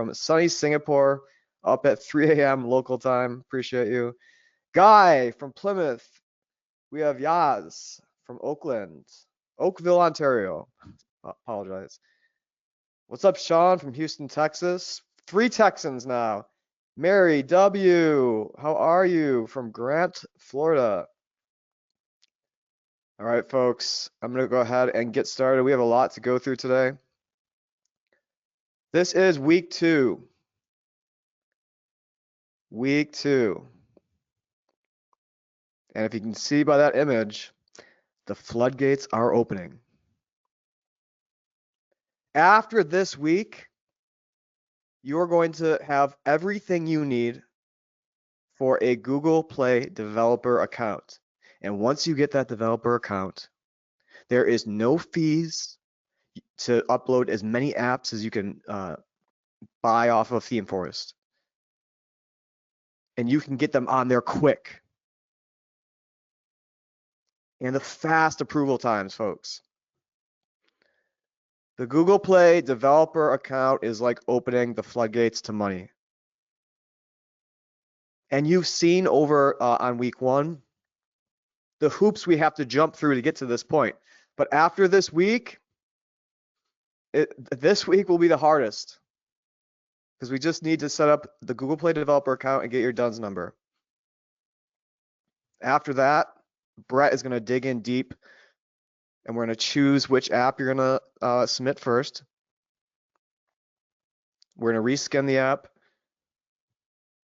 from sunny Singapore, up at 3 a.m. local time. Appreciate you. Guy from Plymouth. We have Yaz from Oakville, Ontario. Apologize. What's up, Sean from Houston, Texas? 3 Texans now. Mary W. How are you? From Grant, Florida. All right, folks, I'm going to go ahead and get started. We have a lot to go through today. This is week 2. Week 2. And if you can see by that image, the floodgates are opening. After this week, you're going to have everything you need for a Google Play developer account. And once you get that developer account, there is no fees to upload as many apps as you can buy off of ThemeForest. And you can get them on there quick. And the fast approval times, folks. The Google Play developer account is like opening the floodgates to money. And you've seen over on week 1, the hoops we have to jump through to get to this point. But after this week, this week will be the hardest. Because we just need to set up the Google Play developer account and get your DUNS number. After that, Brett is going to dig in deep, and we're going to choose which app you're going to submit first. We're going to reskin the app,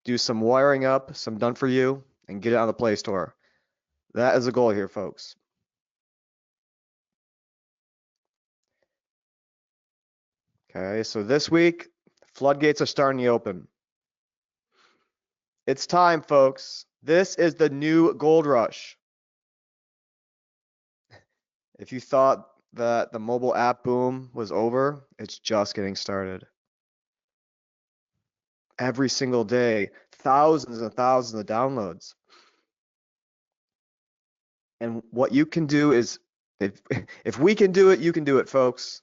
do some wiring up, some done for you, and get it on the Play Store. That is the goal here, folks. Okay, so this week, floodgates are starting to open. It's time, folks. This is the new gold rush. If you thought that the mobile app boom was over, it's just getting started. Every single day, thousands and thousands of downloads. And what you can do is, if we can do it, you can do it, folks.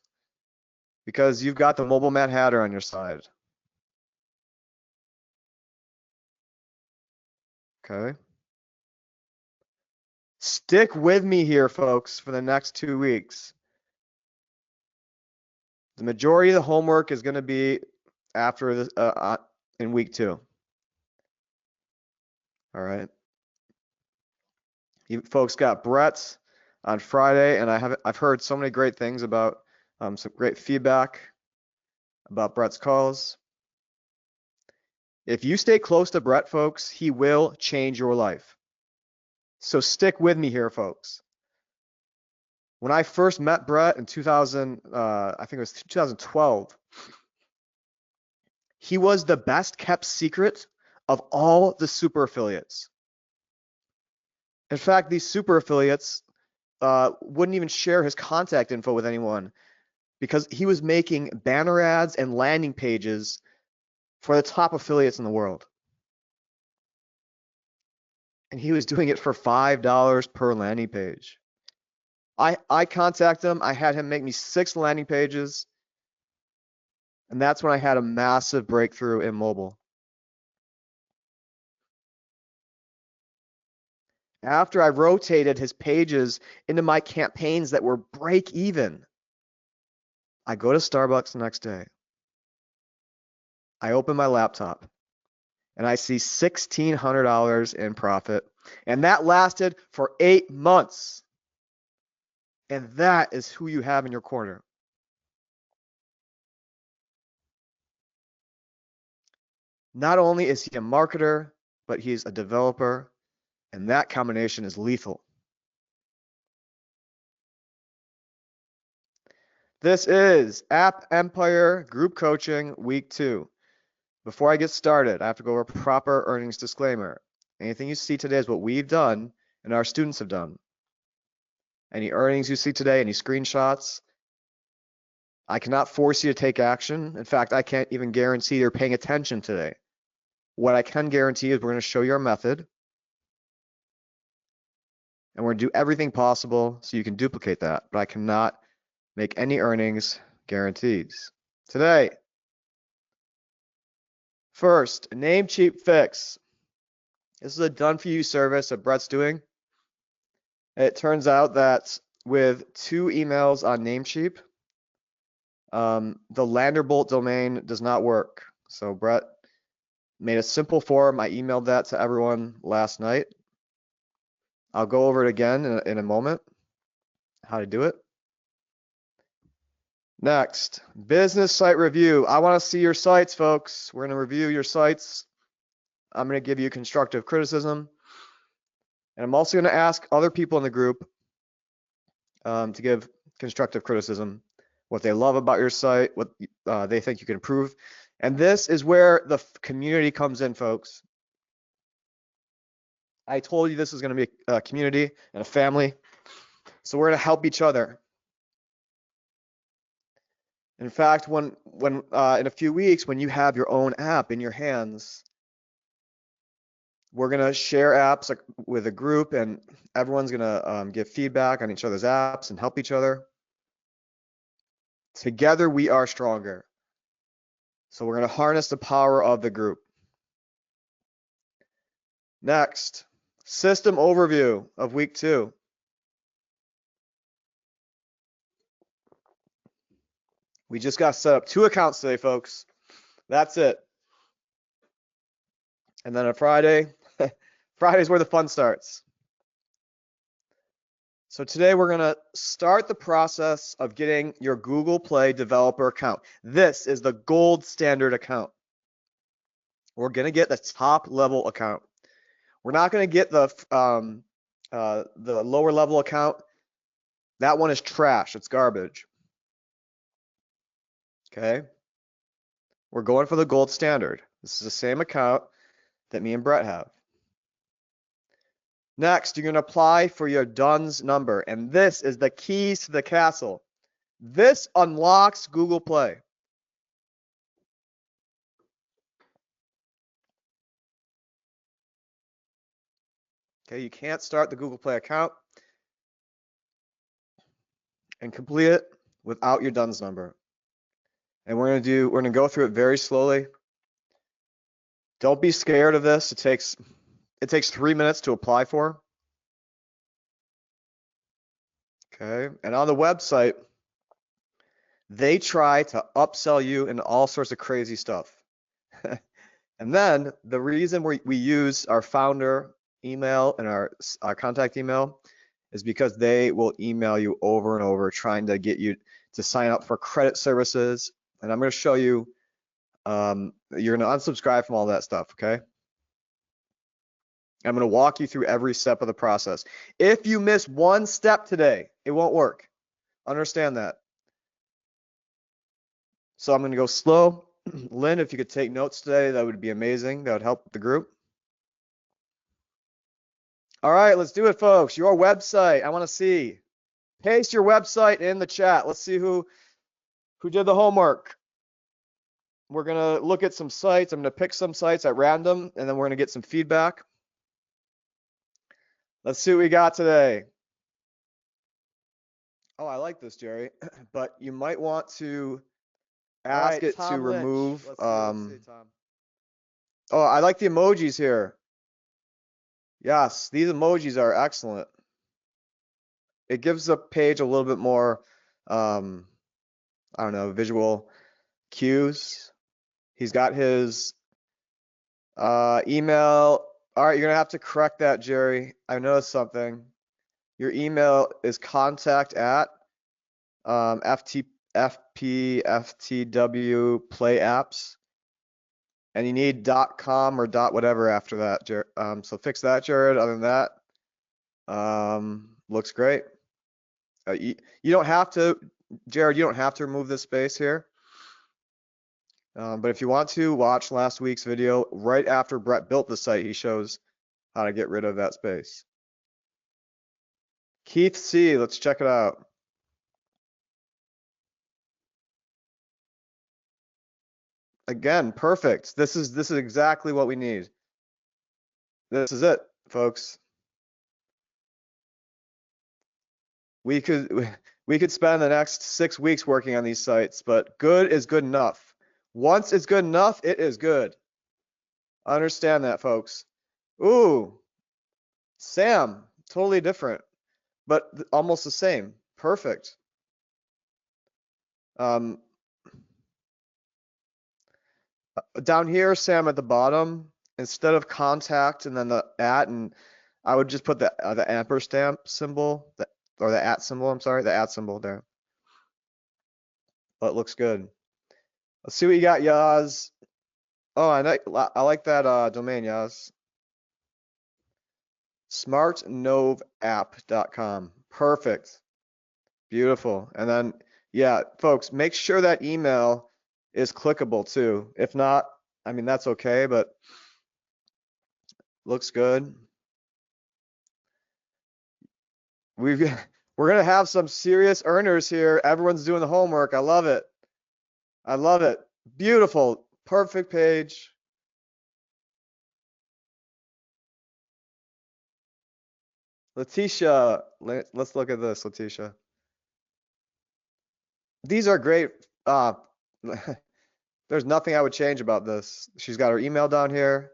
Because you've got the Mobile Mad Hatter on your side. Okay. Stick with me here, folks, for the next 2 weeks. The majority of the homework is going to be after this in week 2. All right. You folks got Brett's on Friday, and I've heard so many great things about some great feedback about Brett's calls. If you stay close to Brett, folks, he will change your life. So stick with me here, folks. When I first met Brett in 2000, I think it was 2012, he was the best kept secret of all the super affiliates. In fact, these super affiliates wouldn't even share his contact info with anyone because he was making banner ads and landing pages for the top affiliates in the world. And he was doing it for $5 per landing page. I contacted him. I had him make me 6 landing pages. And that's when I had a massive breakthrough in mobile. After I rotated his pages into my campaigns that were break even, I go to Starbucks the next day. I open my laptop and I see $1,600 in profit. And that lasted for 8 months. And that is who you have in your corner. Not only is he a marketer, but he's a developer. And that combination is lethal. This is App Empire Group Coaching Week 2. Before I get started, I have to go over proper earnings disclaimer. Anything you see today is what we've done and our students have done. Any earnings you see today, any screenshots, I cannot force you to take action. In fact, I can't even guarantee you're paying attention today. What I can guarantee is we're going to show you our method. And we're going to do everything possible so you can duplicate that. But I cannot make any earnings guarantees. Today, First, Namecheap fix. This is a done-for-you service that Brett's doing. It turns out that with 2 emails on Namecheap, the Landerbolt domain does not work. So Brett made a simple form. I emailed that to everyone last night. I'll go over it again in a moment, how to do it. Next, business site review. I want to see your sites, folks. We're going to review your sites. I'm going to give you constructive criticism. And I'm also going to ask other people in the group to give constructive criticism, what they love about your site, what they think you can improve. And this is where the community comes in, folks. I told you this is going to be a community and a family. So we're going to help each other. In fact, when in a few weeks, when you have your own app in your hands, we're going to share apps with a group, and everyone's going to give feedback on each other's apps and help each other. Together, we are stronger. So we're going to harness the power of the group. Next, system overview of week 2. We just got set up 2 accounts today, folks. That's it. And then on Friday, Friday's where the fun starts. So today we're going to start the process of getting your Google Play developer account. This is the gold standard account. We're going to get the top level account. We're not going to get the lower level account. That one is trash. It's garbage. Okay. We're going for the gold standard. This is the same account that me and Brett have. Next, you're going to apply for your DUNS number, and this is the keys to the castle. This unlocks Google Play. Okay, you can't start the Google Play account and complete it without your DUNS number. And we're going to go through it very slowly. Don't be scared of this. It takes 3 minutes to apply for. Okay, and on the website, they try to upsell you into all sorts of crazy stuff. And then the reason we use our founder email and our contact email is because they will email you over and over trying to get you to sign up for credit services. And I'm going to show you, you're going to unsubscribe from all that stuff, okay? I'm going to walk you through every step of the process. If you miss one step today, it won't work. Understand that. So I'm going to go slow. Lynn, if you could take notes today, that would be amazing. That would help the group. All right, let's do it, folks. Your website, I want to see. Paste your website in the chat. Let's see who did the homework. We're going to look at some sites. I'm going to pick some sites at random, and then we're going to get some feedback. Let's see what we got today. Oh, I like this, Jerry, but you might want to ask it to remove. Let's see, Tom. Oh, I like the emojis here. Yes, these emojis are excellent. It gives the page a little bit more, I don't know, visual cues. He's got his email. All right, you're going to have to correct that, Jerry. I noticed something. Your email is contact at FPFTW Play Apps. And you need .com or .whatever after that, Jared. So fix that, Jared. Other than that, looks great. You don't have to, Jared, you don't have to remove this space here. But if you want to, watch last week's video. Right after Brett built the site, he shows how to get rid of that space. Keith C, let's check it out. Again, perfect. This is exactly what we need. This is it, folks. We could spend the next 6 weeks working on these sites, but good is good enough. Once it's good enough, it is good. I understand that, folks. Ooh, Sam, totally different, but almost the same. Perfect. Um, down here, Sam, at the bottom, instead of contact and then the at, and I would just put the ampersand symbol, or the at symbol. I'm sorry, the at symbol there. But it looks good. Let's see what you got, Yaz. Oh, I like that domain, Yaz. smartnovapp.com. Perfect. Beautiful. And then, yeah, folks, make sure that email is clickable too. If not, I mean, that's okay, but looks good. We're gonna have some serious earners here. Everyone's doing the homework. I love it. I love it. Beautiful. Perfect page. Letitia, let's look at this, Letitia. These are great. There's nothing I would change about this. She's got her email down here.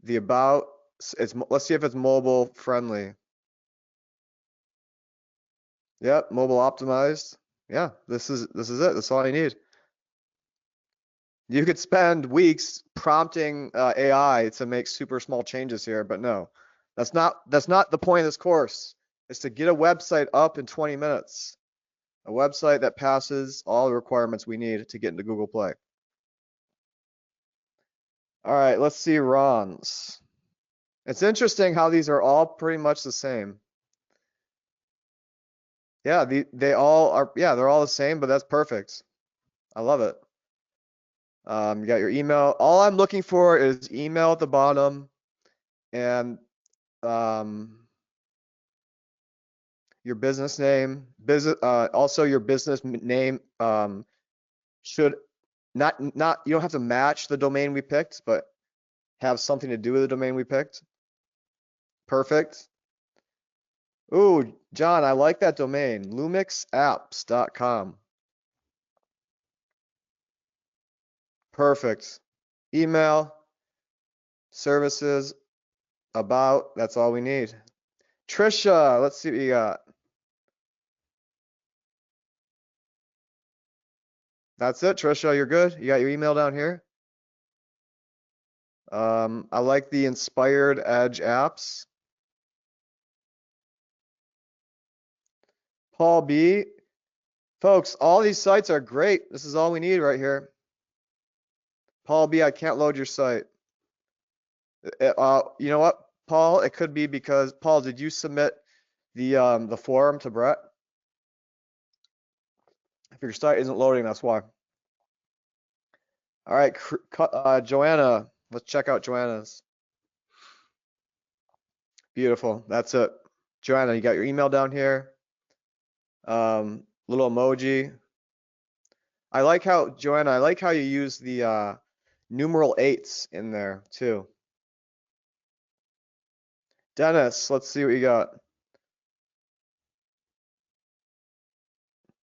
The about, let's see if it's mobile friendly. Yep, mobile optimized. Yeah, this is it. That's all you need. You could spend weeks prompting AI to make super small changes here, but no, that's not the point of this course. It's to get a website up in 20 minutes. A website that passes all the requirements we need to get into Google Play. All right, let's see Ron's. It's interesting how these are all pretty much the same. Yeah, they all are, yeah, they're all the same, but that's perfect. I love it. You got your email. All I'm looking for is email at the bottom and your business name, also your business name should not you don't have to match the domain we picked, but have something to do with the domain we picked. Perfect. Ooh, John, I like that domain, lumixapps.com. Perfect. Email, services, about, that's all we need. Trisha, let's see what you got. That's it, Trisha, you're good? You got your email down here? I like the Inspired Edge apps. Paul B. Folks, all these sites are great. This is all we need right here. Paul B, I can't load your site. You know what, Paul? It could be because, Paul, did you submit the form to Brett? If your site isn't loading, that's why. All right, Joanna, let's check out Joanna's. Beautiful, that's it. Joanna, you got your email down here. Little emoji. Joanna, I like how you use the numeral 8s in there too. Dennis, let's see what you got.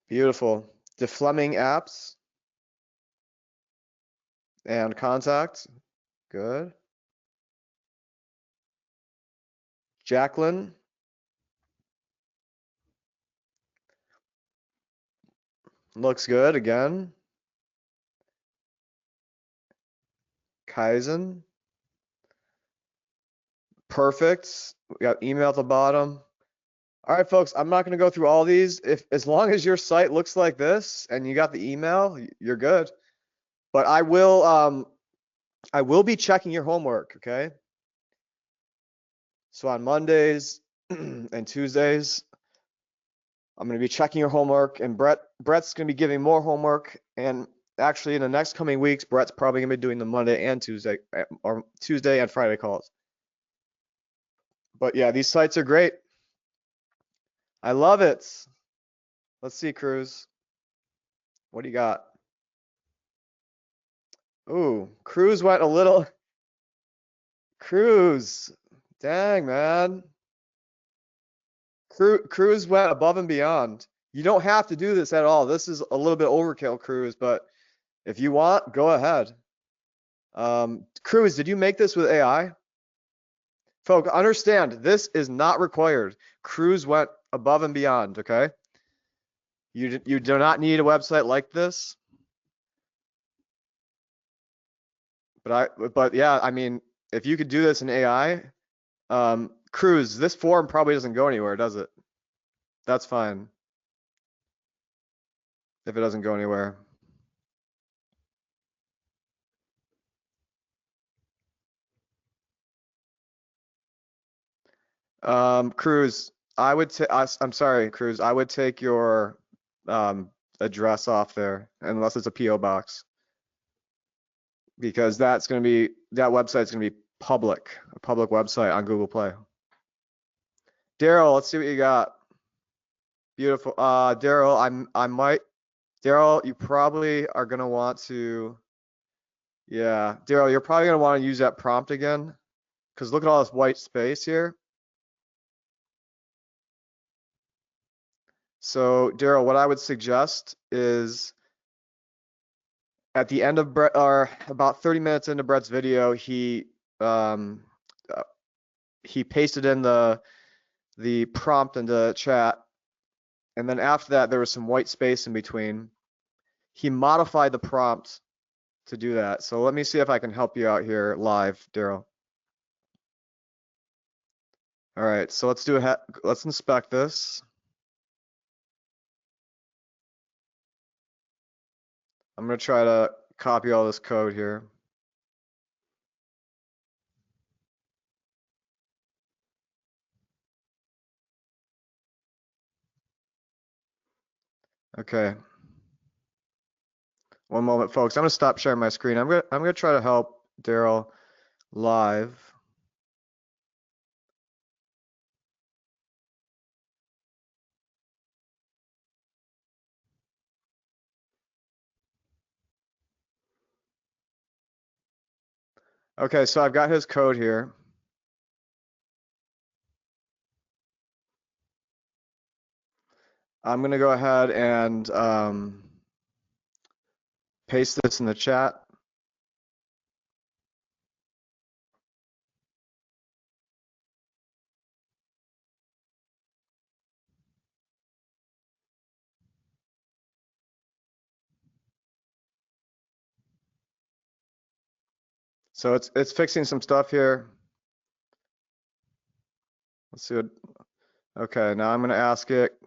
Beautiful. DeFleming apps and contact. Good. Jacqueline. Looks good again. Kaizen. Perfect. We got email at the bottom. All right, folks, I'm not going to go through all these. As long as your site looks like this and you got the email, you're good. But I will be checking your homework, okay? So on Mondays and Tuesdays, I'm going to be checking your homework, and Brett's going to be giving more homework. And actually, in the next coming weeks, Brett's probably going to be doing the Monday and Tuesday, or Tuesday and Friday calls. But yeah, these sites are great. I love it. Let's see, Cruz. What do you got? Ooh, Cruz went a little. Cruz, dang, man. Cruz went above and beyond. You don't have to do this at all. This is a little bit overkill, Cruz, but if you want, go ahead. Cruz, did you make this with AI? Folks, understand, this is not required. Cruz went above and beyond, okay? You do not need a website like this. But yeah, I mean, if you could do this in AI, Cruz, this form probably doesn't go anywhere, does it? That's fine if it doesn't go anywhere. Cruz, I'm sorry, Cruz, I would take your address off there unless it's a PO box, because that website's gonna be a public website on Google Play. Daryl, let's see what you got. Beautiful. Daryl, you probably are gonna want to, yeah, Daryl, you're probably gonna want to use that prompt again, because look at all this white space here. So Daryl, what I would suggest is at the end of Brett, or about 30 minutes into Brett's video, he pasted in the prompt into chat, and then after that there was some white space in between. He modified the prompt to do that. So let me see if I can help you out here live, Daryl. All right, so let's inspect this. I'm gonna try to copy all this code here. Okay. One moment, folks. I'm gonna stop sharing my screen. I'm gonna try to help Daryl live. Okay, so I've got his code here. I'm gonna go ahead and paste this in the chat. So it's fixing some stuff here. Let's see what. Okay, now I'm gonna ask it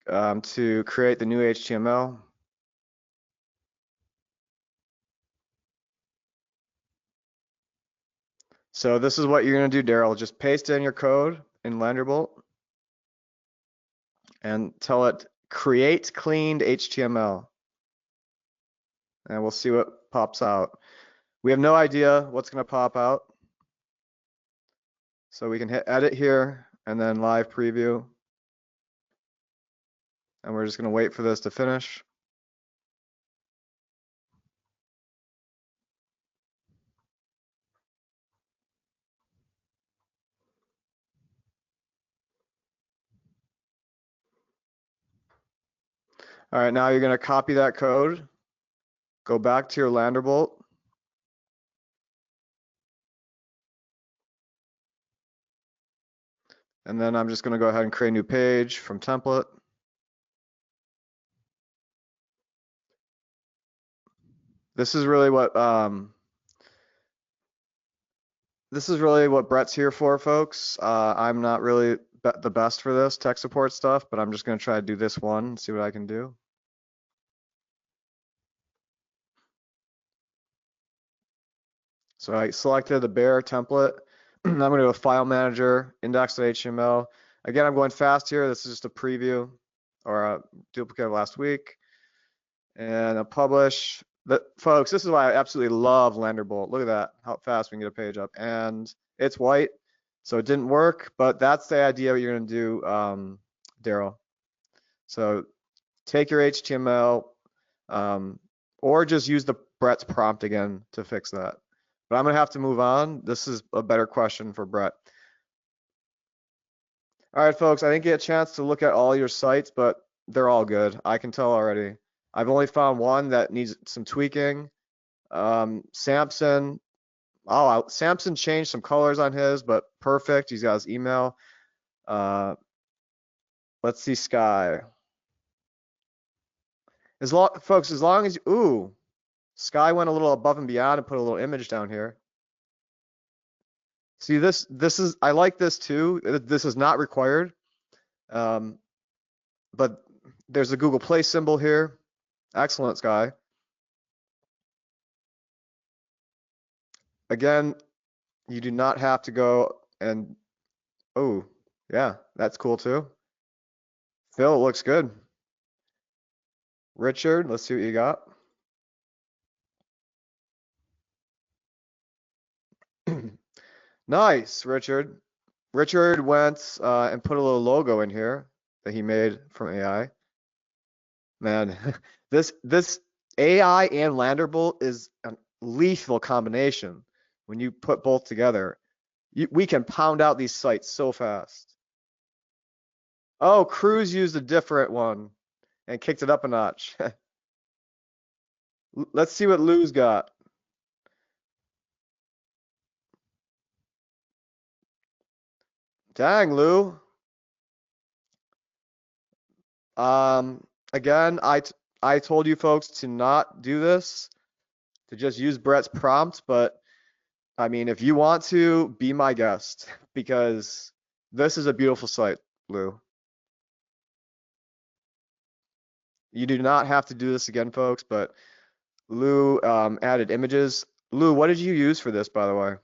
to create the new HTML. So this is what you're gonna do, Daryl. Just paste in your code in Landerbolt and tell it create cleaned HTML, and we'll see what pops out. We have no idea what's gonna pop out, so we can hit edit here and then live preview, and we're just gonna wait for this to finish. All right, now you're gonna copy that code, go back to your Landerbolt, and then I'm just gonna go ahead and create a new page from template. This is really what Brett's here for, folks. I'm not really the best for this tech support stuff, but I'm just gonna try to do this one and see what I can do. So I selected the bare template. I'm gonna go to File Manager, index.html. Again, I'm going fast here. This is just a preview or a duplicate of last week. And I'll publish. Folks, this is why I absolutely love Landerbolt. Look at that, how fast we can get a page up. And it's white, so it didn't work, but that's the idea what you're gonna do, Daryl. So take your HTML, or just use the Brett's prompt again to fix that. But I'm gonna have to move on. This is a better question for Brett. All right, folks, I didn't get a chance to look at all your sites, but they're all good. I can tell already. I've only found one that needs some tweaking. Samson. Oh, Samson changed some colors on his, but perfect. He's got his email. Let's see Sky. Folks, as long as ooh, Sky went a little above and beyond and put a little image down here. See this is, I like this too. This is not required. But there's a Google Play symbol here. Excellent, Sky. Again, you do not have to go and, oh, yeah, that's cool too. Phil, looks good. Richard, let's see what you got. Nice, Richard. Richard went and put a little logo in here that he made from AI. Man, this AI and Landerbolt is a lethal combination. When you put both together, we can pound out these sites so fast. Oh, Cruz used a different one and kicked it up a notch. Let's see what Lou's got. Dang, Lou. Again, I told you folks to not do this, to just use Brett's prompt, but I mean, if you want to, be my guest, because this is a beautiful site, Lou. You do not have to do this again, folks, but Lou added images. Lou, what did you use for this, by the way?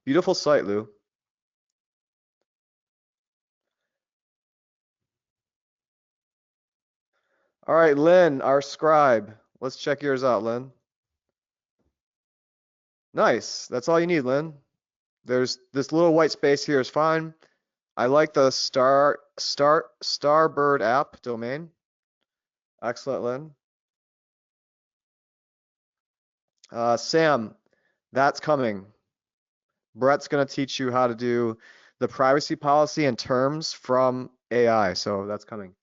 Beautiful site, Lou. All right, Lynn, our scribe. Let's check yours out, Lynn. Nice. That's all you need, Lynn. There's this little white space here is fine. I like the Starbird app domain. Excellent, Lynn. Sam, that's coming. Brett's going to teach you how to do the privacy policy and terms from AI, so that's coming.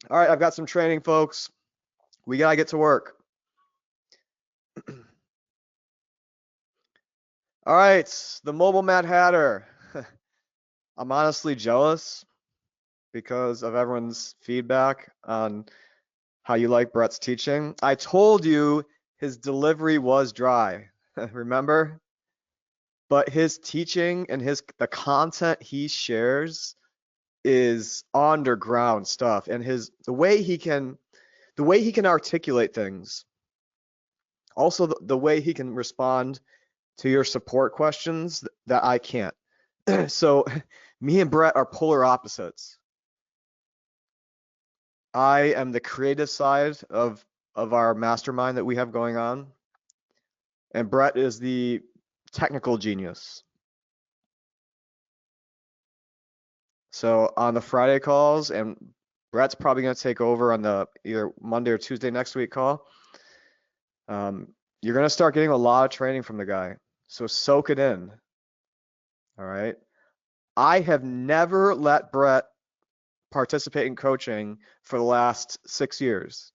All right, I've got some training, folks. We got to get to work. All right, the Mobile Mad Hatter. I'm honestly jealous because of everyone's feedback on how you like Brett's teaching. I told you his delivery was dry, remember? But his teaching and the content he shares is underground stuff, and the way he can articulate things, also the way he can respond to your support questions that I can't. So me and Brett are polar opposites. I am the creative side of our mastermind that we have going on, and Brett is the technical genius. So on the Friday calls, and Brett's probably going to take over on the either Monday or Tuesday next week call, you're going to start getting a lot of training from the guy. So soak it in. All right. I have never let Brett participate in coaching for the last 6 years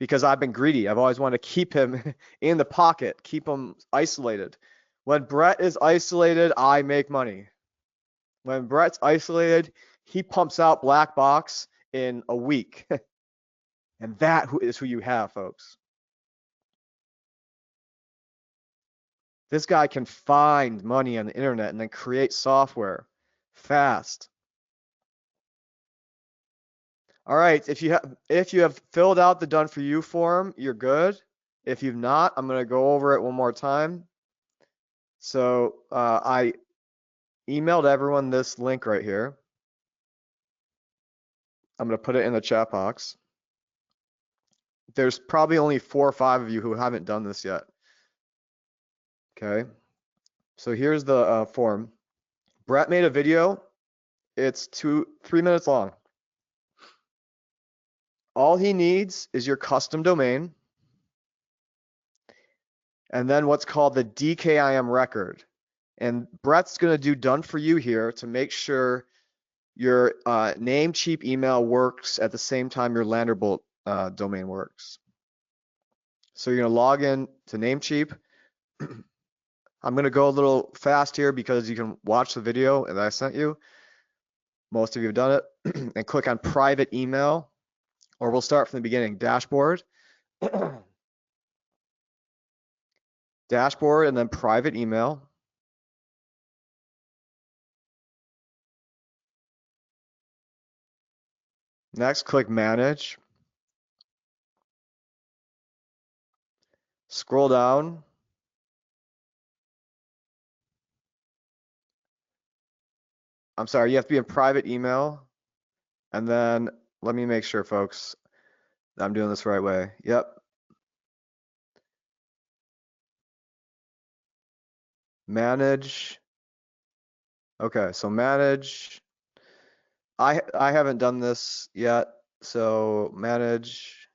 because I've been greedy. I've always wanted to keep him in the pocket, keep him isolated. When Brett is isolated, I make money. When Brett's isolated, he pumps out black box in a week. And that is who you have, folks. This guy can find money on the internet and then create software fast. All right, if you have filled out the done for you form, you're good. If you've not, I'm going to go over it one more time. So I emailed everyone this link right here. I'm going to put it in the chat box. There's probably only 4 or 5 of you who haven't done this yet. Okay, so here's the form. Brett made a video. It's 3 minutes long. All he needs is your custom domain and then what's called the DKIM record. And Brett's going to do done for you here to make sure your Namecheap email works at the same time your Landerbolt domain works. So you're gonna log in to Namecheap. I'm gonna go a little fast here because you can watch the video that I sent you. Most of you have done it. And click on private email, or we'll start from the beginning. Dashboard. Dashboard and then private email. Next, click manage. Scroll down. I'm sorry, you have to be in private email. And then let me make sure, folks, that I'm doing this the right way. Yep. Manage. Okay, so manage. I haven't done this yet, so manage.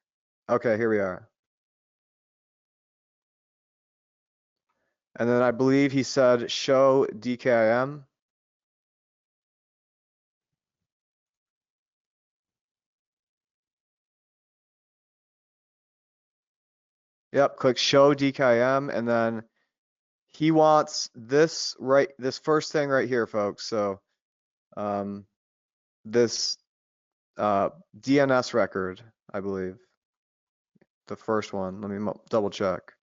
Okay, here we are. And then I believe he said show DKIM. Yep, click show DKIM, and then he wants this first thing right here, folks. So this DNS record, I believe. The first one. Let me double check.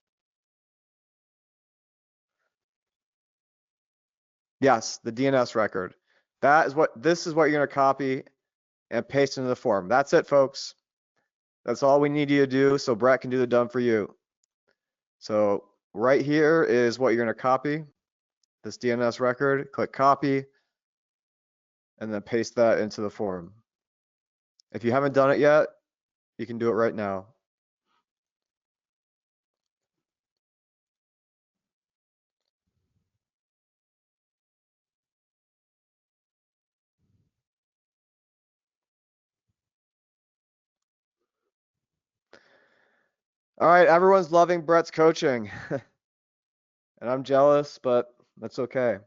Yes, the DNS record. This is what you're gonna copy and paste into the form. That's it, folks. That's all we need you to do so Brett can do the done for you. So right here is what you're gonna copy. This DNS record, click copy, and then paste that into the form. If you haven't done it yet, you can do it right now. All right, everyone's loving Brett's coaching. And I'm jealous, but that's okay.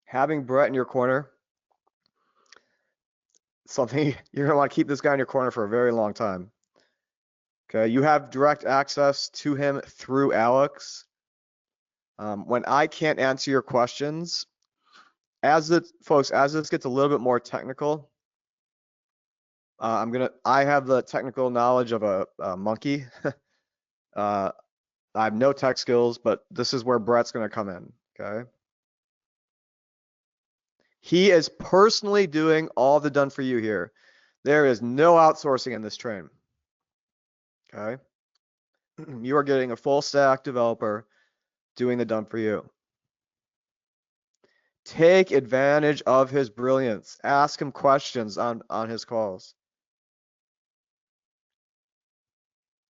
Having Brett in your corner, something you're gonna want to keep this guy in your corner for a very long time. Okay, you have direct access to him through Alex. When I can't answer your questions, as this gets a little bit more technical, I have the technical knowledge of a monkey. I have no tech skills, but this is where Brett's gonna come in, okay? He is personally doing all the done for you here. There is no outsourcing in this train, okay? You are getting a full stack developer doing the done for you. Take advantage of his brilliance. Ask him questions on his calls.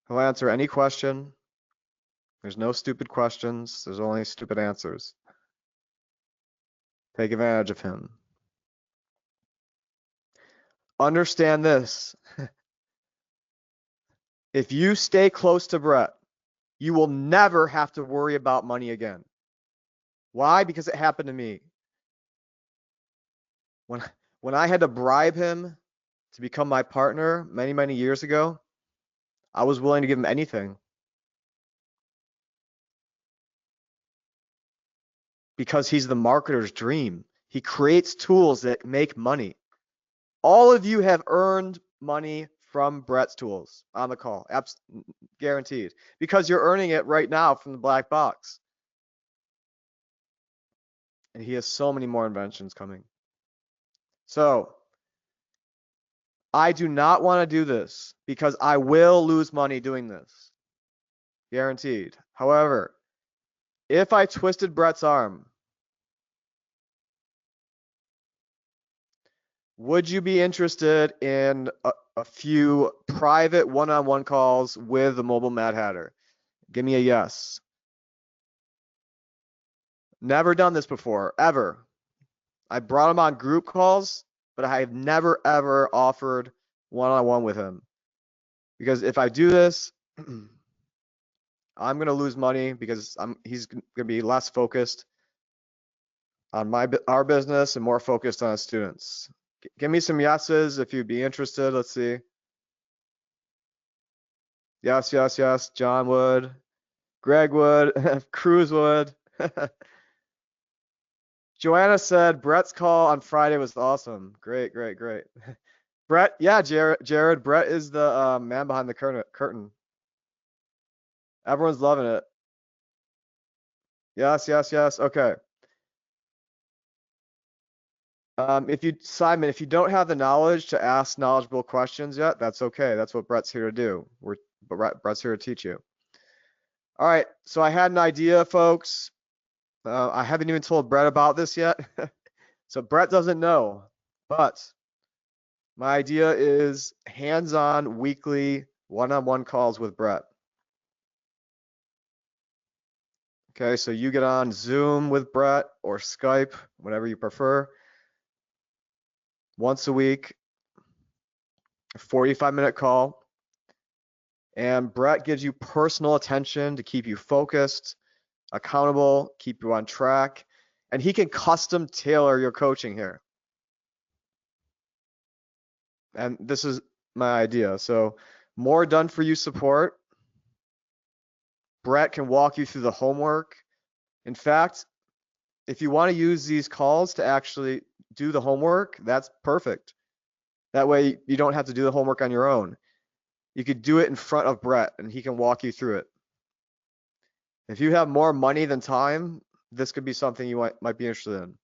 He'll answer any question. There's no stupid questions. There's only stupid answers. Take advantage of him. Understand this. If you stay close to Brett, you will never have to worry about money again. Why? Because it happened to me. When I had to bribe him to become my partner many, many years ago, I was willing to give him anything. Because he's the marketer's dream. He creates tools that make money. All of you have earned money from Brett's tools on the call, guaranteed, because you're earning it right now from the black box. And he has so many more inventions coming. So I do not want to do this because I will lose money doing this, guaranteed. However, if I twisted Brett's arm, would you be interested in a few private one-on-one calls with the mobile Mad Hatter? Give me a yes. Never done this before, ever. I brought him on group calls, but I have never, ever offered one-on-one with him. Because if I do this, I'm going to lose money because he's going to be less focused. on our business and more focused on students. Give me some yeses if you'd be interested. Let's see. Yes, yes, yes. John would. Greg would. Cruz would. Joanna said Brett's call on Friday was awesome. Great, great, great. Brett, yeah, Jared, Brett is the man behind the curtain. Everyone's loving it. Yes, yes, yes. Okay. Simon, if you don't have the knowledge to ask knowledgeable questions yet, that's okay. That's what Brett's here to do. Brett's here to teach you. All right. So I had an idea, folks. I haven't even told Brett about this yet. So Brett doesn't know, but my idea is hands-on weekly one-on-one calls with Brett. Okay, so you get on Zoom with Brett or Skype, whatever you prefer, once a week, a 45-minute call. And Brett gives you personal attention to keep you focused, accountable, keep you on track, and he can custom tailor your coaching here. And this is my idea. So more done for you support. Brett can walk you through the homework. In fact, if you want to use these calls to actually do the homework, that's perfect. That way you don't have to do the homework on your own. You could do it in front of Brett and he can walk you through it. If you have more money than time, this could be something you might be interested in.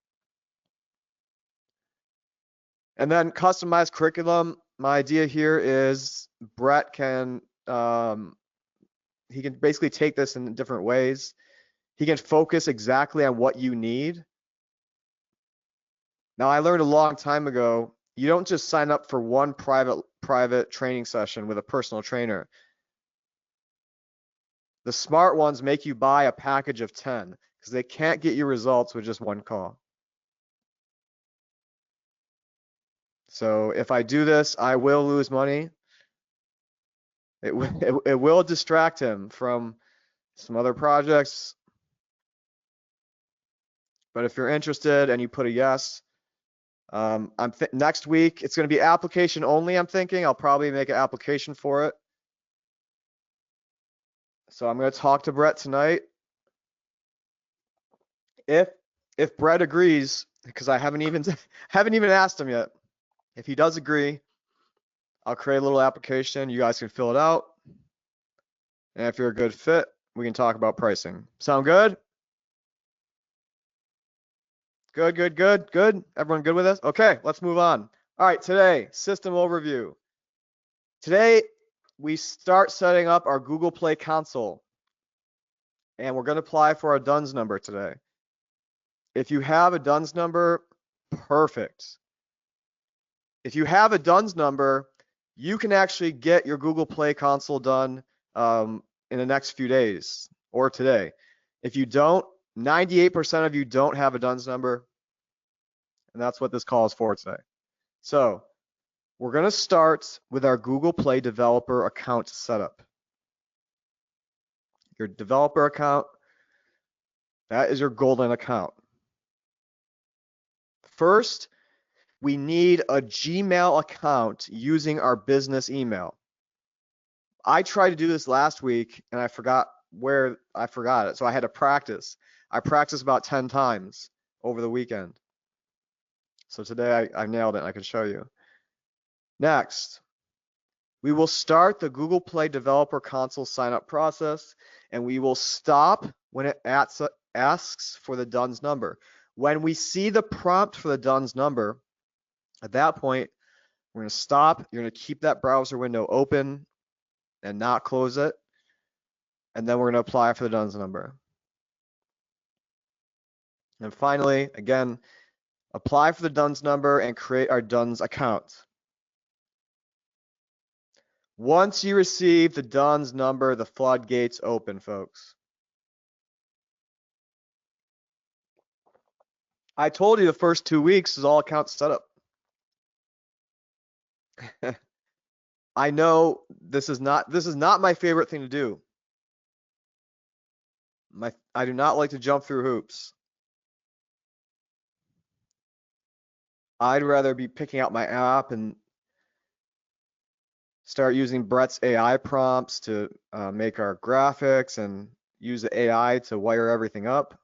And then customized curriculum. My idea here is Brett can he can basically take this in different ways. He can focus exactly on what you need. Now, I learned a long time ago, you don't just sign up for one private training session with a personal trainer. The smart ones make you buy a package of 10 because they can't get you results with just one call. So if I do this, I will lose money. It will distract him from some other projects. But if you're interested and you put a yes, next week it's going to be application only. I'm thinking I'll probably make an application for it. So I'm going to talk to Brett tonight. If Brett agrees, because I haven't even asked him yet. If he does agree, I'll create a little application. You guys can fill it out. And if you're a good fit, we can talk about pricing. Sound good? Good, good, good, good. Everyone good with this? Okay, let's move on. All right, today, system overview. Today, we start setting up our Google Play console. And we're going to apply for our DUNS number today. If you have a DUNS number, perfect. If you have a DUNS number, you can actually get your Google Play console done in the next few days or today. If you don't, 98% of you don't have a DUNS number, and that's what this call is for today. So we're going to start with our Google Play developer account setup. Your developer account, that is your golden account. First, we need a Gmail account using our business email. I tried to do this last week and I forgot it. So I had to practice. I practiced about 10 times over the weekend. So today I nailed it. I can show you. Next, we will start the Google Play Developer Console sign-up process, and we will stop when it asks for the DUNS number. When we see the prompt for the DUNS number, at that point, we're going to stop. You're going to keep that browser window open and not close it. And then we're going to apply for the DUNS number. And finally, again, apply for the DUNS number and create our DUNS account. Once you receive the DUNS number, the floodgates open, folks. I told you the first 2 weeks is all account setup. I know this is not my favorite thing to do. I do not like to jump through hoops. I'd rather be picking out my app and start using Brett's AI prompts to make our graphics and use the AI to wire everything up.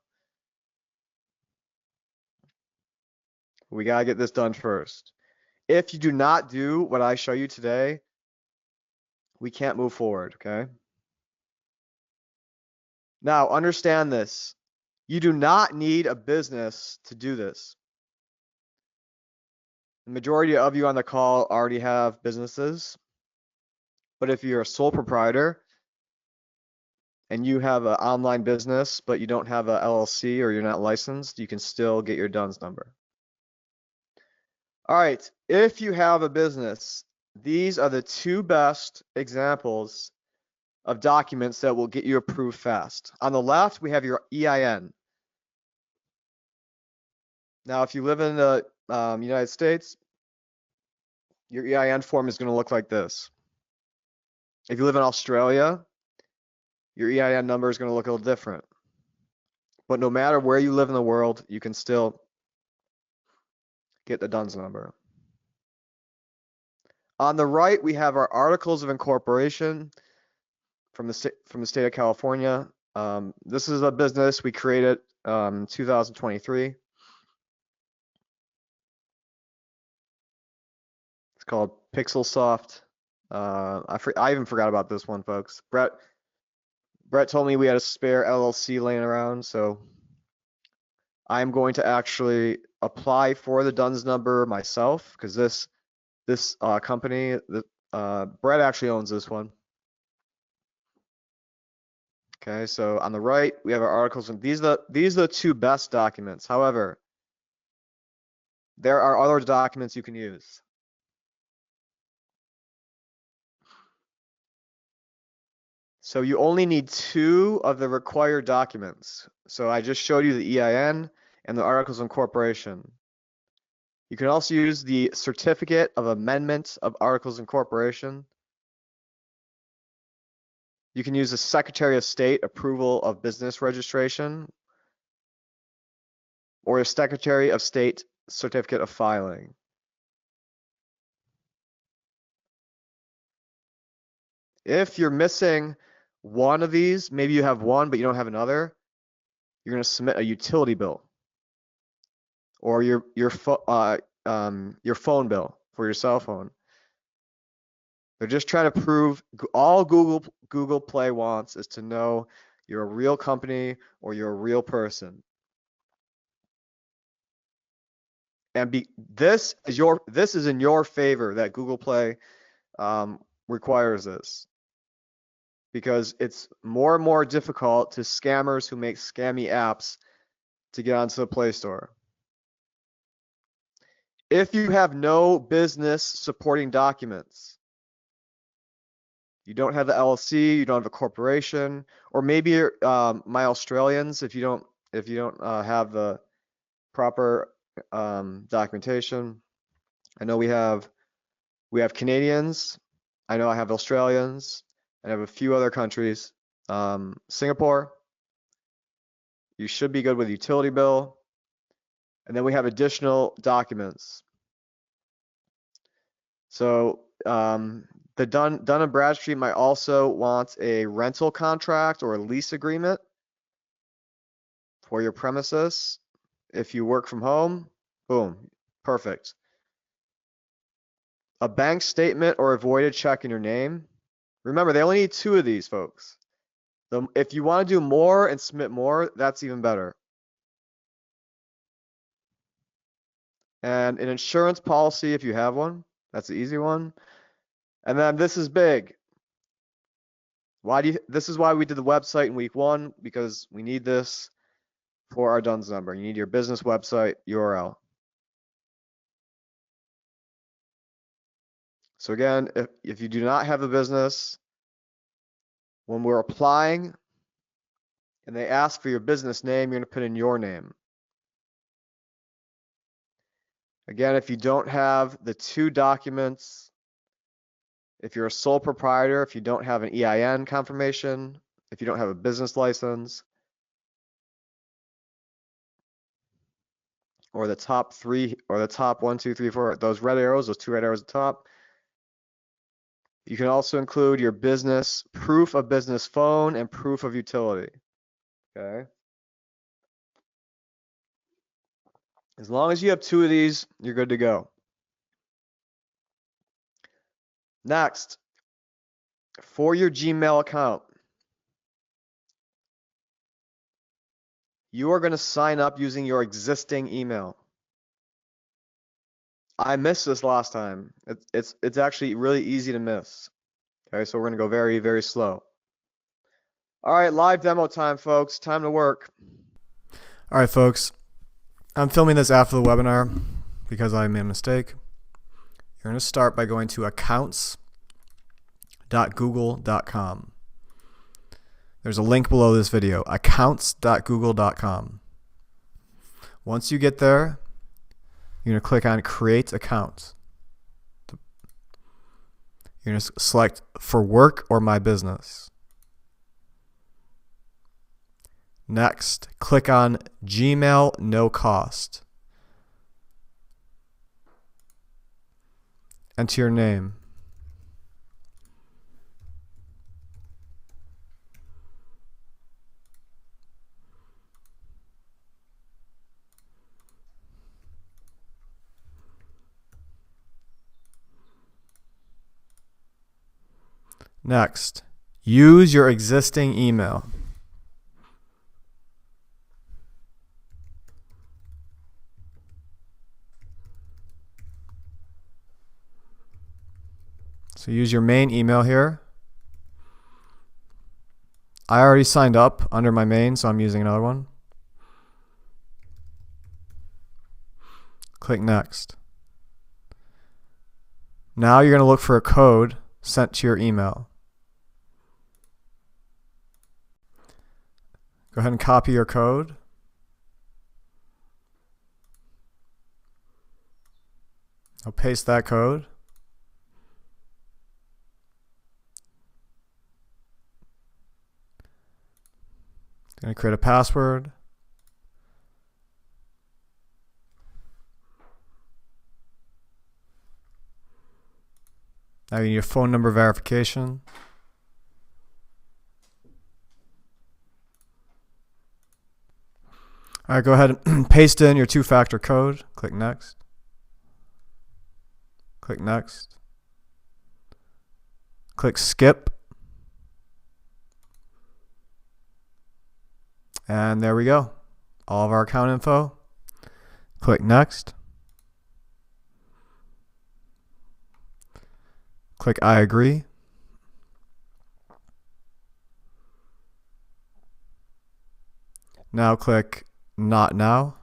We gotta get this done first. If you do not do what I show you today, we can't move forward, okay? Now, understand this. You do not need a business to do this. The majority of you on the call already have businesses, but if you're a sole proprietor and you have an online business, but you don't have a LLC or you're not licensed, you can still get your DUNS number. All right, if you have a business, these are the two best examples of documents that will get you approved fast. On the left, we have your EIN. Now, if you live in the United States, your EIN form is going to look like this. If you live in Australia, your EIN number is going to look a little different. But no matter where you live in the world, you can still get the DUNS number. On the right, we have our articles of incorporation from the state of California. This is a business we created in 2023. It's called PixelSoft. I even forgot about this one, folks. Brett told me we had a spare LLC laying around, so I'm going to actually apply for the DUNS number myself because this company, Brett actually owns this one. Okay, so on the right we have our articles, and these are the two best documents. However, there are other documents you can use. So you only need two of the required documents. So I just showed you the EIN and the articles of incorporation. You can also use the certificate of amendment of articles of incorporation. You can use the Secretary of State approval of business registration or a Secretary of State certificate of filing. If you're missing one of these, maybe you have one but you don't have another, you're going to submit a utility bill or your phone bill for your cell phone. They're just trying to prove, all Google Play wants is to know you're a real company or you're a real person. And this is in your favor that Google Play requires this, because it's more and more difficult to scammers who make scammy apps to get onto the Play Store. If you have no business supporting documents, you don't have the LLC, you don't have a corporation, or maybe you're, my Australians, if you don't have the proper documentation. I know we have Canadians. I know I have Australians. I have a few other countries. Singapore. You should be good with utility bill. And then we have additional documents. So the Dun & Bradstreet might also want a rental contract or a lease agreement for your premises. If you work from home, boom, perfect. A bank statement or a voided check in your name. Remember, they only need two of these, folks. If you want to do more and submit more, that's even better. And an insurance policy if you have one. That's the easy one. And then this is big. This is why we did the website in week 1, because we need this for our DUNS number. You need your business website URL. So again, if you do not have a business, when we're applying and they ask for your business name, you're going to put in your name. Again, if you don't have the two documents, if you're a sole proprietor, if you don't have an EIN confirmation, if you don't have a business license, or the top 3 or the top 1, 2, 3, 4, those red arrows, those 2 red arrows at the top. You can also include your business, proof of business phone and proof of utility. Okay. As long as you have 2 of these, you're good to go. Next, for your Gmail account, you are going to sign up using your existing email. I missed this last time. It's actually really easy to miss. Okay, so we're going to go very, very slow. All right, live demo time, folks. Time to work. All right, folks. I'm filming this after the webinar because I made a mistake. You're going to start by going to accounts.google.com. There's a link below this video, accounts.google.com. Once you get there, you're going to click on Create Account. You're going to select For Work or My Business. Next, click on Gmail No Cost. Enter your name. Next, use your existing email. So use your main email here. I already signed up under my main, so I'm using another one. Click Next. Now you're going to look for a code sent to your email. Go ahead and copy your code. I'll paste that code. Going to create a password. Now you need a phone number verification. All right, go ahead and paste in your 2-factor code. Click Next. Click Next. Click Skip. And there we go. All of our account info. Click Next. Click I agree. Now click Not Now.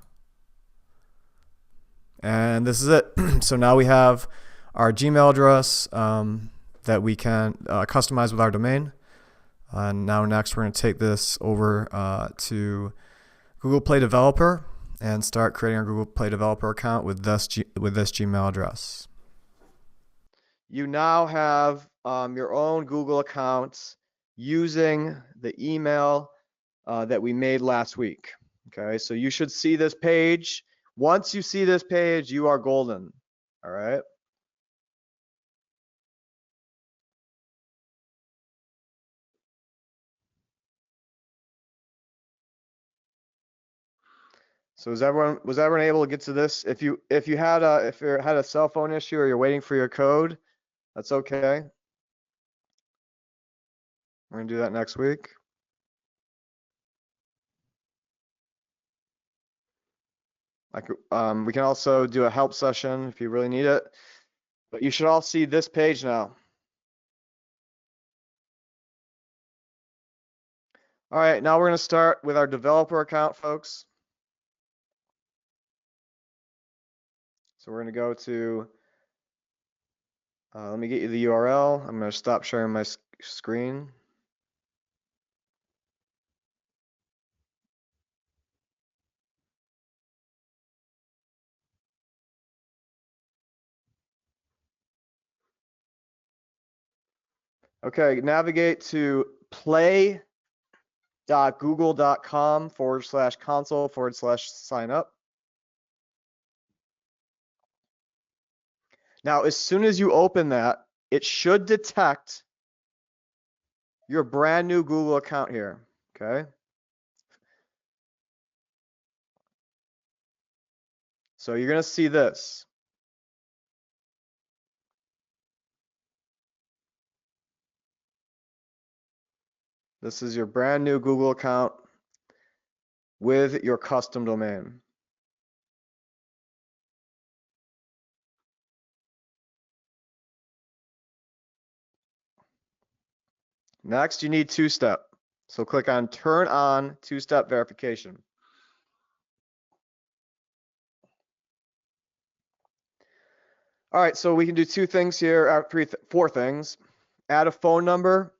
And this is it. So now we have our Gmail address that we can customize with our domain. And now next we're going to take this over to Google Play Developer and start creating our Google Play Developer account with this Gmail address. You now have your own Google accounts using the email that we made last week. Okay, so you should see this page. Once you see this page, you are golden. All right. So was everyone able to get to this? If you had a cell phone issue or you're waiting for your code, that's okay. We're gonna do that next week. We can also do a help session if you really need it. But you should all see this page now. All right, now we're gonna start with our developer account, folks. So we're gonna go to, let me get you the URL. I'm gonna stop sharing my screen. Okay, navigate to play.google.com/console/sign up. Now, as soon as you open that, it should detect your brand new Google account here, okay? So you're going to see this. This is your brand new Google account with your custom domain. Next, you need two-step. So click on Turn on Two-Step Verification. All right, so we can do two things here, four things. Add a phone number.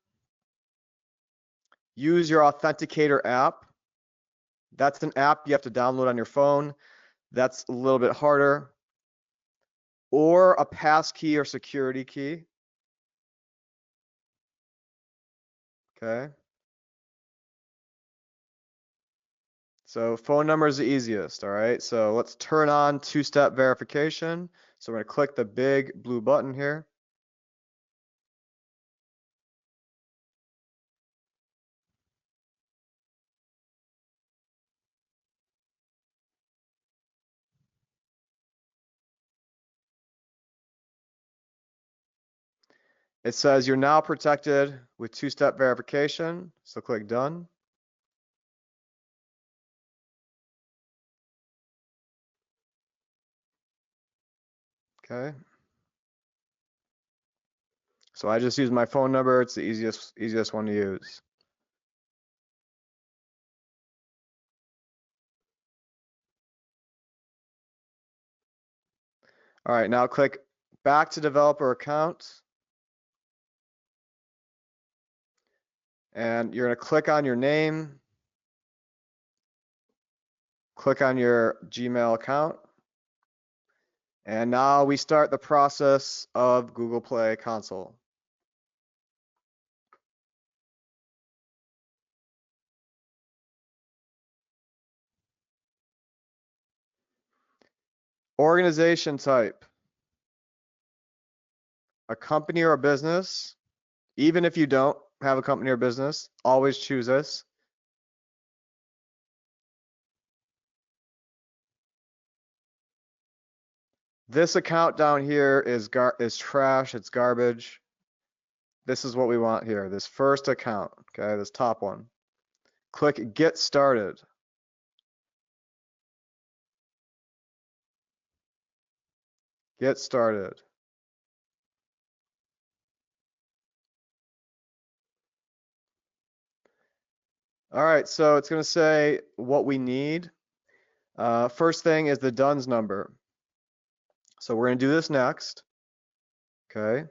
Use your Authenticator app. That's an app you have to download on your phone. That's a little bit harder. Or a passkey or security key. Okay. So phone number is the easiest, all right? So let's turn on two-step verification. So we're going to click the big blue button here. It says you're now protected with two-step verification. So click done. Okay. So I just use my phone number. It's the easiest one to use. All right, now click back to developer account. And you're going to click on your name. Click on your Gmail account. And now we start the process of Google Play Console. Organization type. A company or a business. Even if you don't have a company or business, always choose this. This account down here is trash, it's garbage. This is what we want here, this first account, okay, this top one. Click Get Started. Get started. All right, so it's going to say what we need. First thing is the DUNS number. So we're going to do this next. Okay.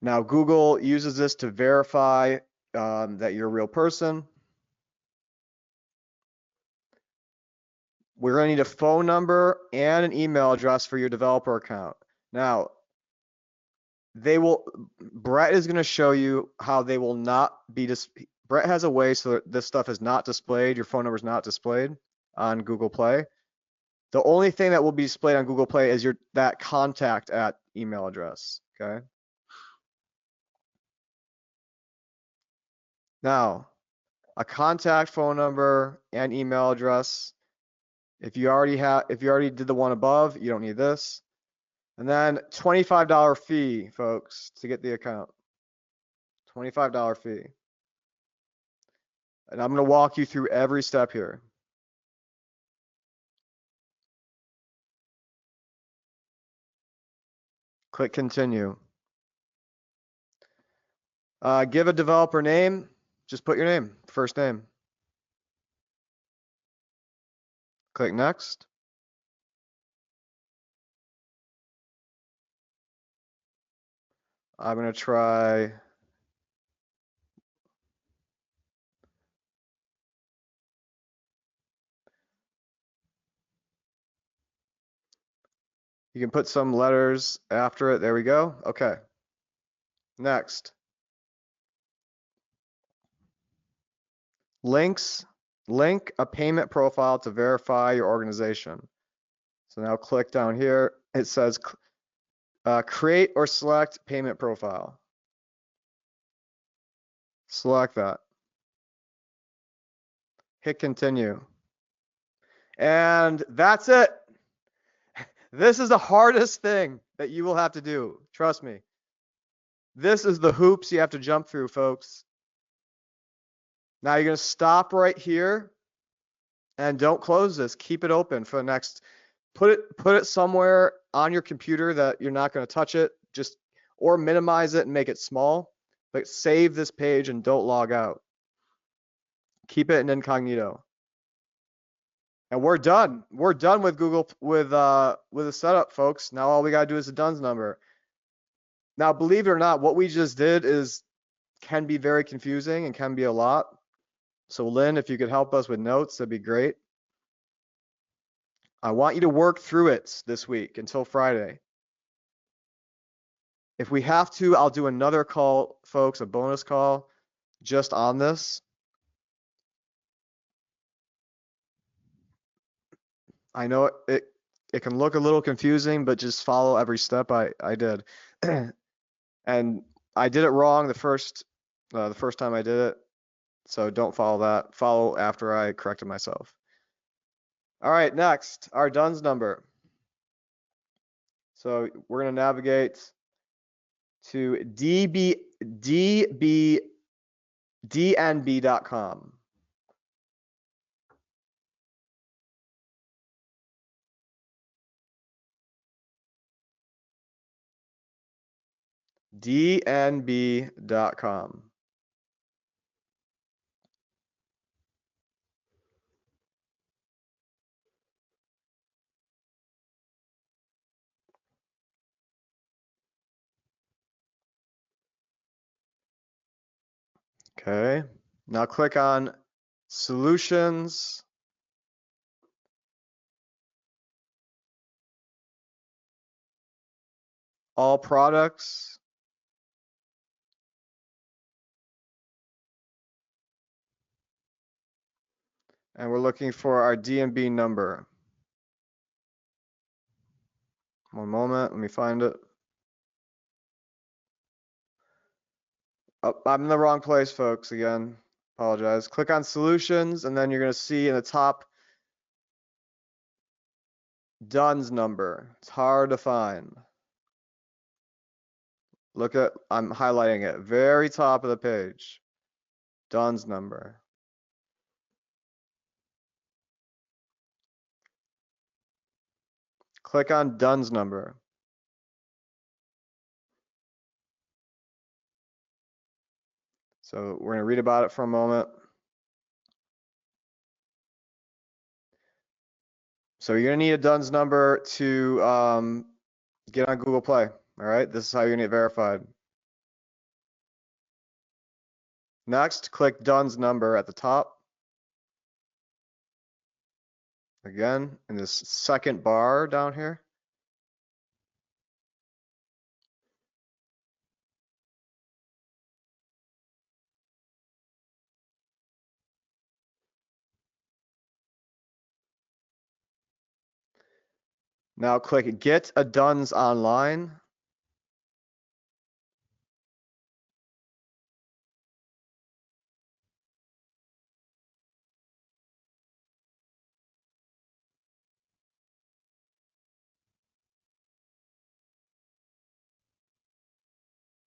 Now Google uses this to verify that you're a real person. We're going to need a phone number and an email address for your developer account. Now, Brett is going to show you how they will not be Brett has a way so that this stuff is not displayed, your phone number is not displayed on Google Play. The only thing that will be displayed on Google Play is that contact at email address, okay? Now, a contact phone number and email address. If you already did the one above, you don't need this. And then $25 fee, folks, to get the account. $25 fee. And I'm going to walk you through every step here. Click continue. Give a developer name. Just put your name, first name. Click next. I'm going to try you can put some letters after it. There we go. Okay. Next. Link a payment profile to verify your organization. So now click down here. It says create or select payment profile. Select that. Hit continue. And that's it. This is the hardest thing that you will have to do. Trust me. This is the hoops you have to jump through, folks. Now you're going to stop right here and don't close this. Keep it open for the next, put it somewhere on your computer that you're not going to touch it, just, or minimize it and make it small, but save this page and don't log out. Keep it in incognito. And we're done. We're done with Google with the setup, folks. Now all we gotta do is the DUNS number. Now, believe it or not, what we just did can be very confusing and can be a lot. So Lynn, if you could help us with notes, that'd be great. I want you to work through it this week until Friday. If we have to, I'll do another call, folks, a bonus call just on this. I know it can look a little confusing, but just follow every step I did. And I did it wrong the first time I did it. So don't follow that. Follow after I corrected myself. All right, next, our DUNS number. So we're going to navigate to dnb.com. dnb.com. Okay, now click on Solutions. All products. And we're looking for our DNB number. One moment, let me find it. Oh, I'm in the wrong place, folks, again. Apologize. Click on Solutions, and then you're going to see in the top DUNS number. It's hard to find. Look at, I'm highlighting it, very top of the page. DUNS number. Click on DUNS number. So we're going to read about it for a moment. So you're going to need a DUNS number to get on Google Play. All right, this is how you're going to get verified. Next, click DUNS number at the top. Again, in this second bar down here. Now click Get a DUNS Online.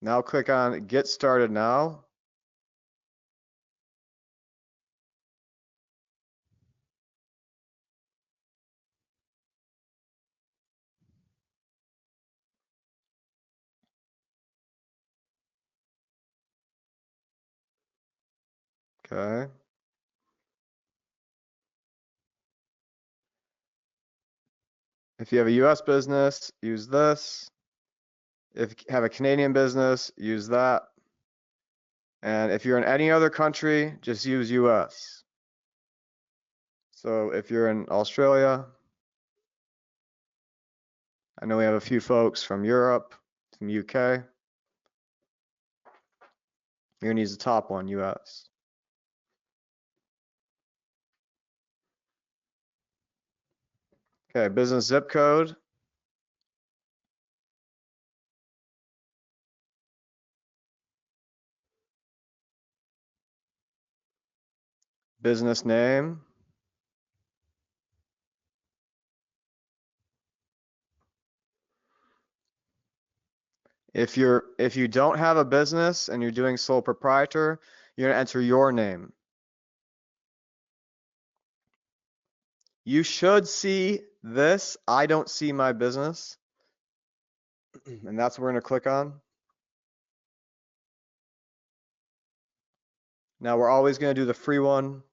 Now click on Get Started Now. Okay. If you have a US business, use this. If you have a Canadian business, use that. And if you're in any other country, just use US. So if you're in Australia, I know we have a few folks from Europe, from UK. You're gonna use the top one, US. Okay, business zip code. Business name. If you don't have a business and you're doing sole proprietor, you're gonna enter your name. You should see this. I don't see my business. And that's what we're gonna click on. Now we're always gonna do the free one.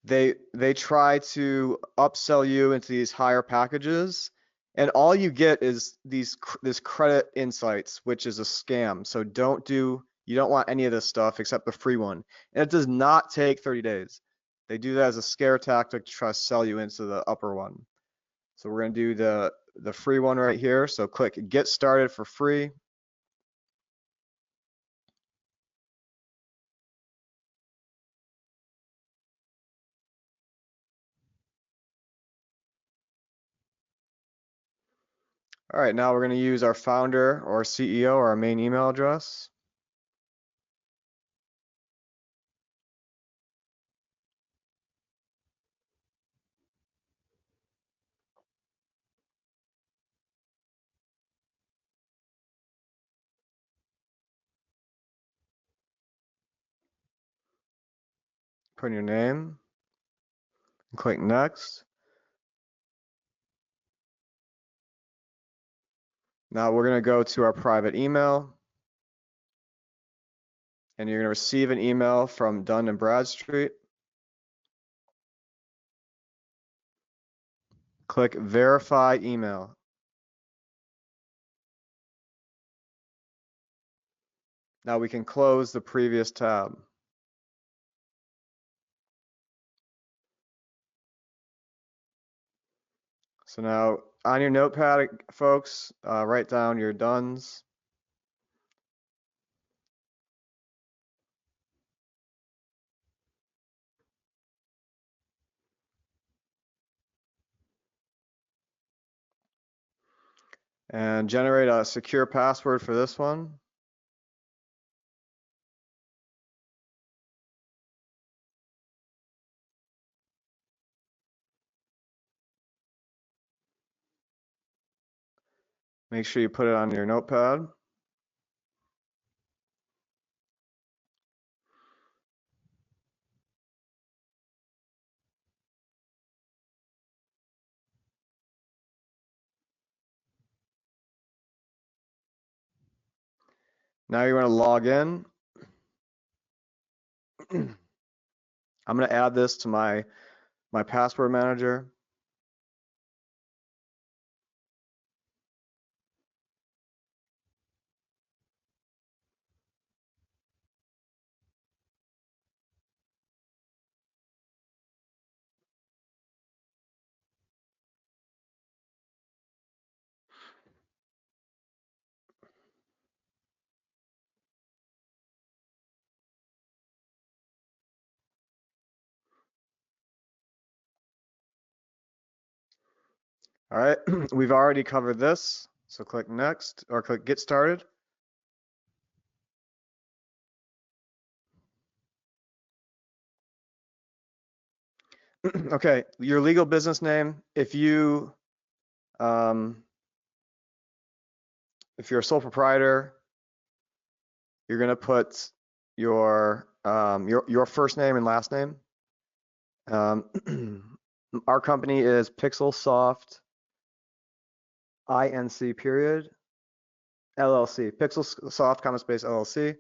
They try to upsell you into these higher packages, and all you get is this credit insights, which is a scam. So you don't want any of this stuff except the free one. And it does not take 30 days. They do that as a scare tactic to try to sell you into the upper one. So we're gonna do the free one right here. So click get started for free. All right, now we're going to use our founder or CEO, our main email address. Put in your name, and click next. Now we're going to go to our private email, and you're going to receive an email from Dun & Bradstreet. Click verify email. Now we can close the previous tab. So now on your notepad, folks, write down your duns. And generate a secure password for this one. Make sure you put it on your notepad. Now you want to log in. I'm going to add this to my password manager. All right, we've already covered this, so click next or click get started. Okay, your legal business name, if you're a sole proprietor, you're gonna put your first name and last name. Our company is PixelSoft Inc. period LLC. PixelSoft, comma space LLC.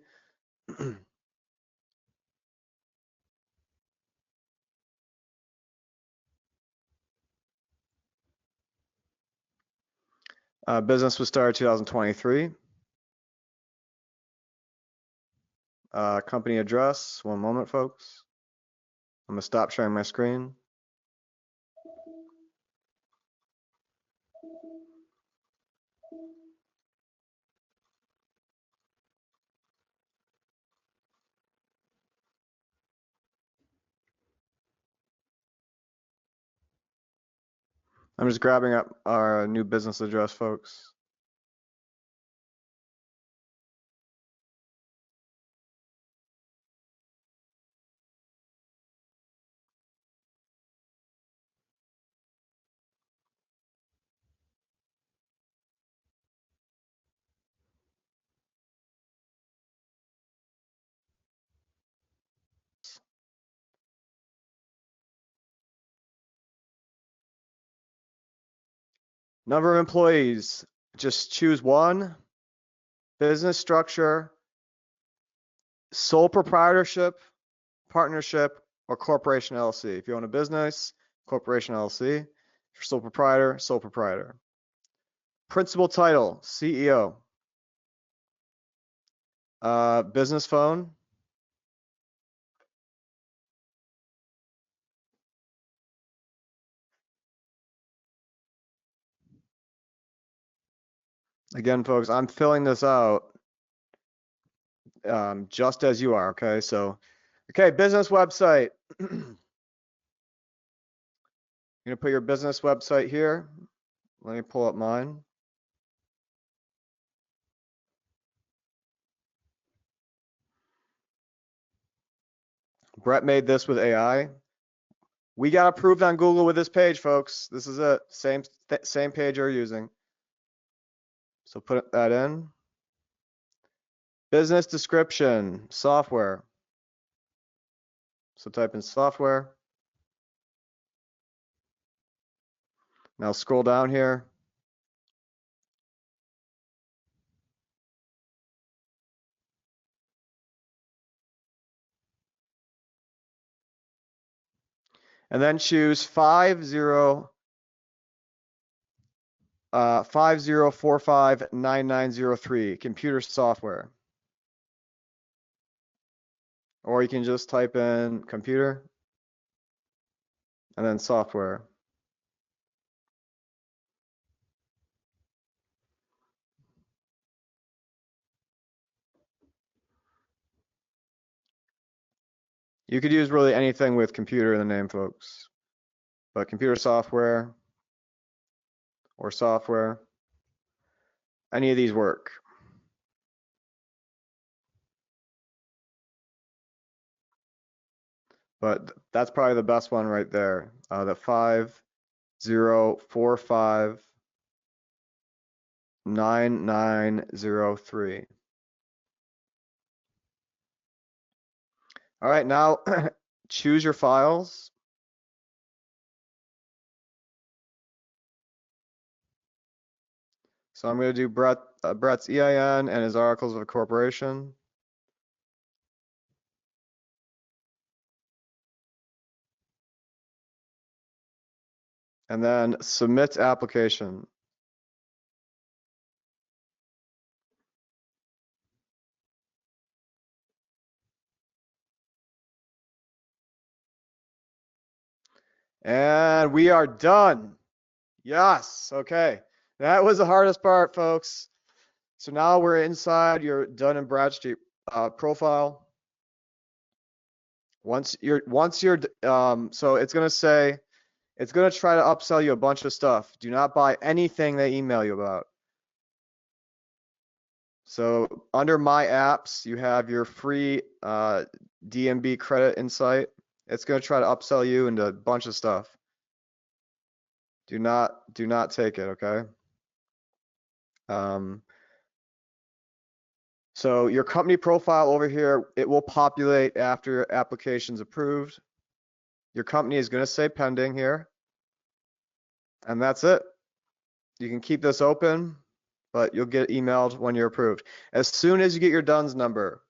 Business was started 2023. Company address, one moment, folks. I'm gonna stop sharing my screen. I'm just grabbing up our new business address, folks. Number of employees, just choose one. Business structure, sole proprietorship, partnership, or corporation LLC. If you own a business, corporation LLC. If you're sole proprietor, sole proprietor. Principal title, CEO. Business phone. Again, folks, I'm filling this out just as you are, okay? So, okay, business website. You're gonna put your business website here. Let me pull up mine. Brett made this with AI. We got approved on Google with this page, folks. This is it. Same page you're using. So put that in. Business description, software. So type in software. Now scroll down here. And then choose 50459903, computer software. Or you can just type in computer and then software. You could use really anything with computer in the name, folks. But computer software or software, any of these work. But that's probably the best one right there. The 50459903. All right, now choose your files. So I'm going to do Brett's EIN and his articles of incorporation. And then submit application. And we are done. Yes, okay. That was the hardest part, folks. So now we're inside your Dun & Bradstreet profile. So it's gonna say, it's gonna try to upsell you a bunch of stuff. Do not buy anything they email you about. So under My Apps, you have your free DNB credit insight. It's gonna try to upsell you into a bunch of stuff. Do not take it, okay? So your company profile over here, it will populate after your application's approved. Your company is going to say pending here. And that's it. You can keep this open, but you'll get emailed when you're approved. As soon as you get your DUNS number,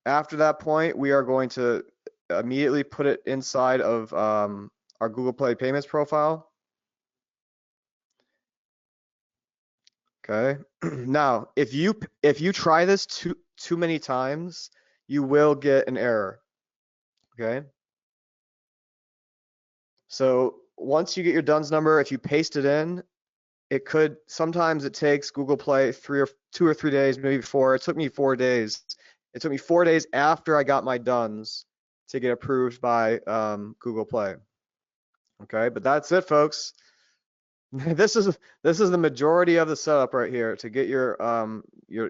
after that point, we are going to immediately put it inside of our Google Play Payments profile. Okay. Now, if you try this too many times, you will get an error. Okay. So once you get your DUNS number, if you paste it in, sometimes it takes Google Play 2 or 3 days, maybe 4. It took me 4 days. It took me 4 days after I got my DUNS to get approved by Google Play. Okay, but that's it, folks. This is the majority of the setup right here to get your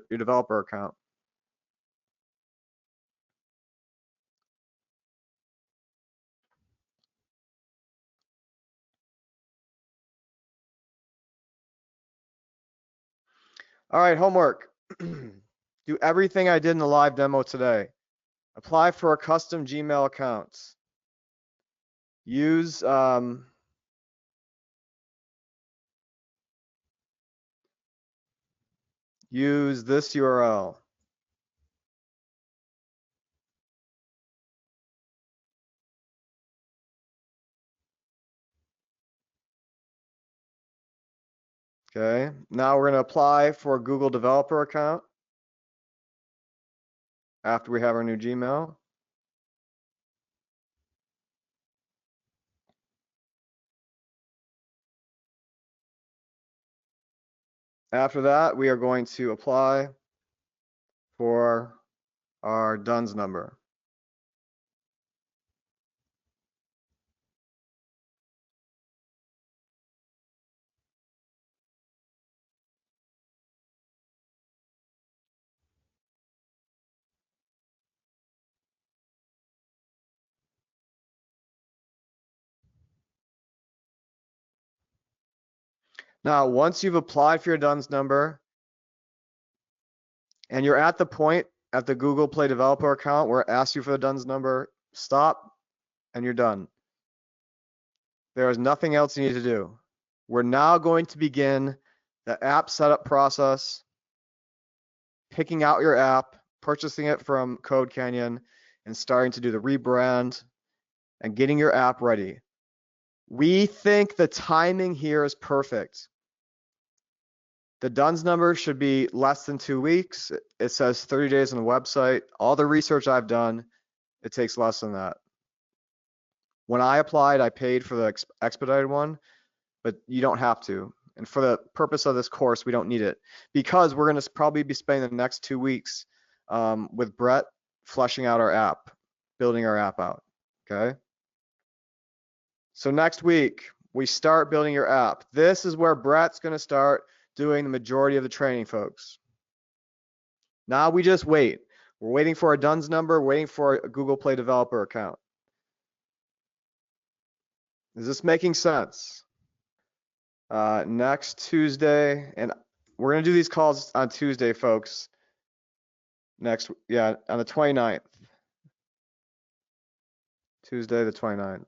developer account. All right, homework. Do everything I did in the live demo today. Apply for a custom Gmail account. Use use this URL. Okay, now we're going to apply for a Google developer account after we have our new Gmail. After that, we are going to apply for our DUNS number. Now, once you've applied for your DUNS number and you're at the point at the Google Play developer account where it asks you for the DUNS number, stop and you're done. There is nothing else you need to do. We're now going to begin the app setup process, picking out your app, purchasing it from Code Canyon, and starting to do the rebrand and getting your app ready. We think the timing here is perfect. The DUNS number should be less than 2 weeks. It says 30 days on the website. All the research I've done, it takes less than that. When I applied, I paid for the expedited one, but you don't have to. And for the purpose of this course, we don't need it because we're going to probably be spending the next 2 weeks with Brett fleshing out our app, building our app out. Okay. So next week, we start building your app. This is where Brett's going to start doing the majority of the training, folks. Now we just wait. We're waiting for a DUNS number, waiting for a Google Play developer account. Is this making sense? Next Tuesday, and we're going to do these calls on Tuesday, folks. On the 29th. Tuesday the 29th.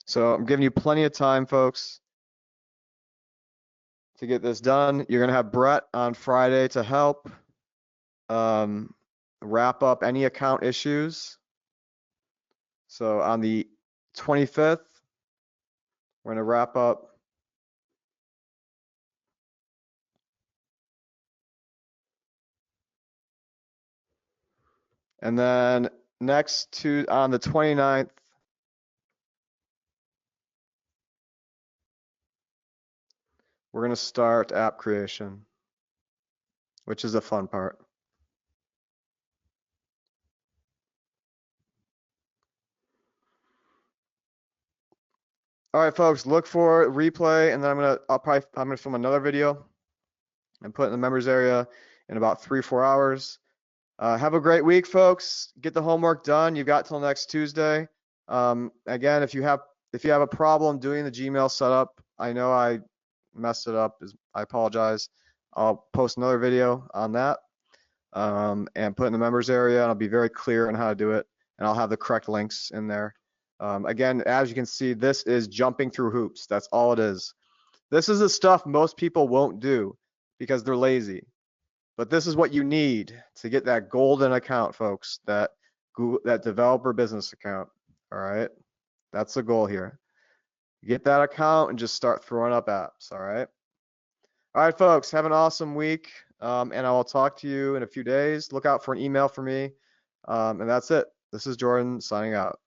So I'm giving you plenty of time, folks, to get this done. You're going to have Brett on Friday to help wrap up any account issues. So on the 25th, we're going to wrap up and then on the 29th, we're going to start app creation, which is the fun part. All right, folks, look for replay, and then I'm gonna film another video and put it in the members area in about 3-4 hours. Have a great week, folks. Get the homework done. You've got till next Tuesday. Again, if you have a problem doing the Gmail setup, I know I messed it up. I apologize. I'll post another video on that and put it in the members area, and I'll be very clear on how to do it, and I'll have the correct links in there. Again, as you can see, this is jumping through hoops. That's all it is. This is the stuff most people won't do because they're lazy. But this is what you need to get that golden account, folks, that developer business account. All right. That's the goal here. Get that account and just start throwing up apps. All right. All right, folks, have an awesome week. And I will talk to you in a few days. Look out for an email from me. And that's it. This is Jordan signing out.